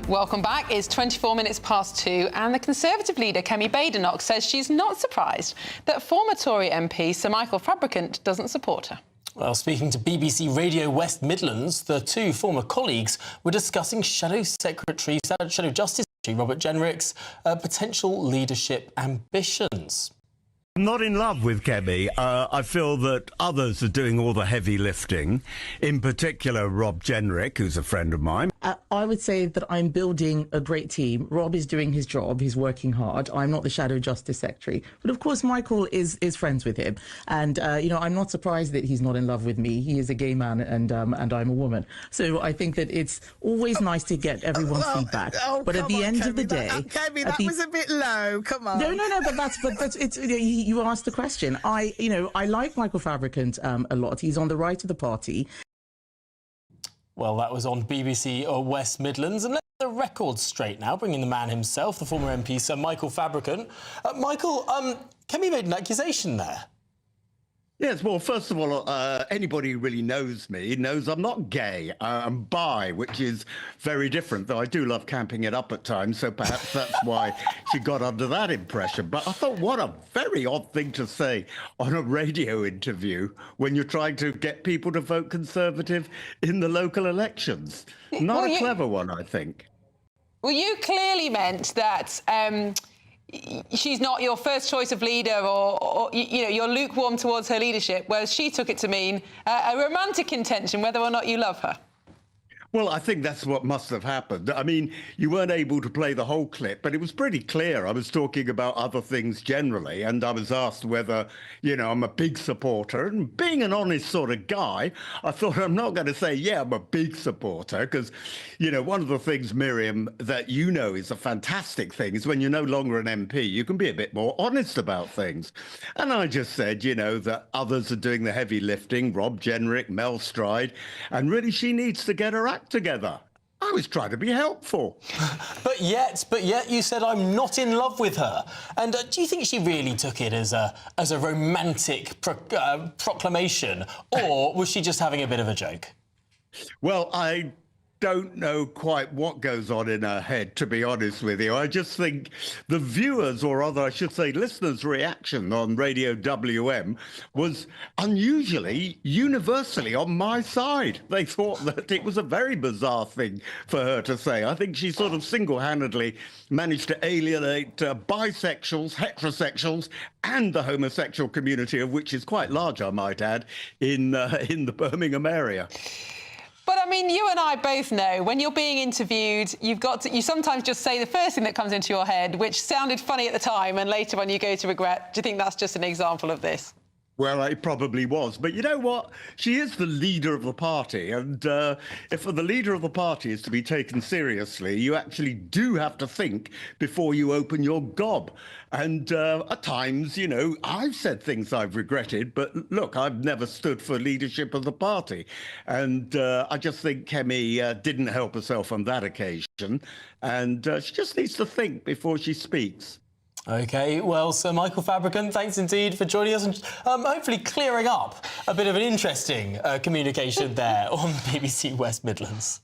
Welcome back. It's 24 minutes past 2 and the Conservative leader, Kemi Badenoch, says she's not surprised that former Tory MP Sir Michael Fabricant doesn't support her. Well, speaking to BBC Radio West Midlands, the two former colleagues were discussing Shadow Justice Secretary Robert Jenrick's potential leadership ambitions. I'm not in love with Kemi. I feel that others are doing all the heavy lifting, in particular Rob Jenrick, who's a friend of mine. I would say that I'm building a great team. Rob is doing his job. He's working hard. I'm not the Shadow Justice Secretary. But of course, Michael is friends with him. And, you know, I'm not surprised that he's not in love with me. He is a gay man and I'm a woman. So I think that it's always nice to get everyone's feedback. But at the end of the day... Kemi, that was a bit low. Come on. No, but that's it's... You asked the question. I like Michael Fabricant a lot. He's on the right of the party. Well, that was on BBC West Midlands. And let's get the record straight now, bringing the man himself, the former MP, Sir Michael Fabricant. Michael, Kemi made an accusation there. Yes, well, first of all, anybody who really knows me knows I'm not gay. I'm bi, which is very different, though I do love camping it up at times, so perhaps that's why she got under that impression. But I thought, what a very odd thing to say on a radio interview when you're trying to get people to vote Conservative in the local elections. Not a clever one, I think. Well, you clearly meant that... she's not your first choice of leader or you know, you're lukewarm towards her leadership, whereas she took it to mean a romantic intention, whether or not you love her. Well, I think that's what must have happened. I mean, you weren't able to play the whole clip, but it was pretty clear. I was talking about other things generally, and I was asked whether, you know, I'm a big supporter. And being an honest sort of guy, I thought I'm not going to say, yeah, I'm a big supporter, because, you know, one of the things, Miriam, that you know is a fantastic thing is when you're no longer an MP, you can be a bit more honest about things. And I just said, you know, that others are doing the heavy lifting, Rob Jenrick, Mel Stride, and really she needs to get her act together. I was trying to be helpful. But yet you said I'm not in love with her. And do you think she really took it as a romantic proclamation, or was she just having a bit of a joke? Well, I don't know quite what goes on in her head, to be honest with you. I just think the viewers, or rather I should say listeners' reaction on Radio WM was unusually, universally on my side. They thought that it was a very bizarre thing for her to say. I think she sort of single-handedly managed to alienate bisexuals, heterosexuals, and the homosexual community, of which is quite large, I might add, in the Birmingham area. But, I mean, you and I both know when you're being interviewed, you sometimes just say the first thing that comes into your head, which sounded funny at the time, and later on you go to regret. Do you think that's just an example of this? Well, it probably was. But you know what? She is the leader of the party. And if the leader of the party is to be taken seriously, you actually do have to think before you open your gob. And at times, you know, I've said things I've regretted. But look, I've never stood for leadership of the party. And I just think Kemi didn't help herself on that occasion. And she just needs to think before she speaks. OK, well, Sir Michael Fabricant, thanks indeed for joining us and hopefully clearing up a bit of an interesting communication there on BBC West Midlands.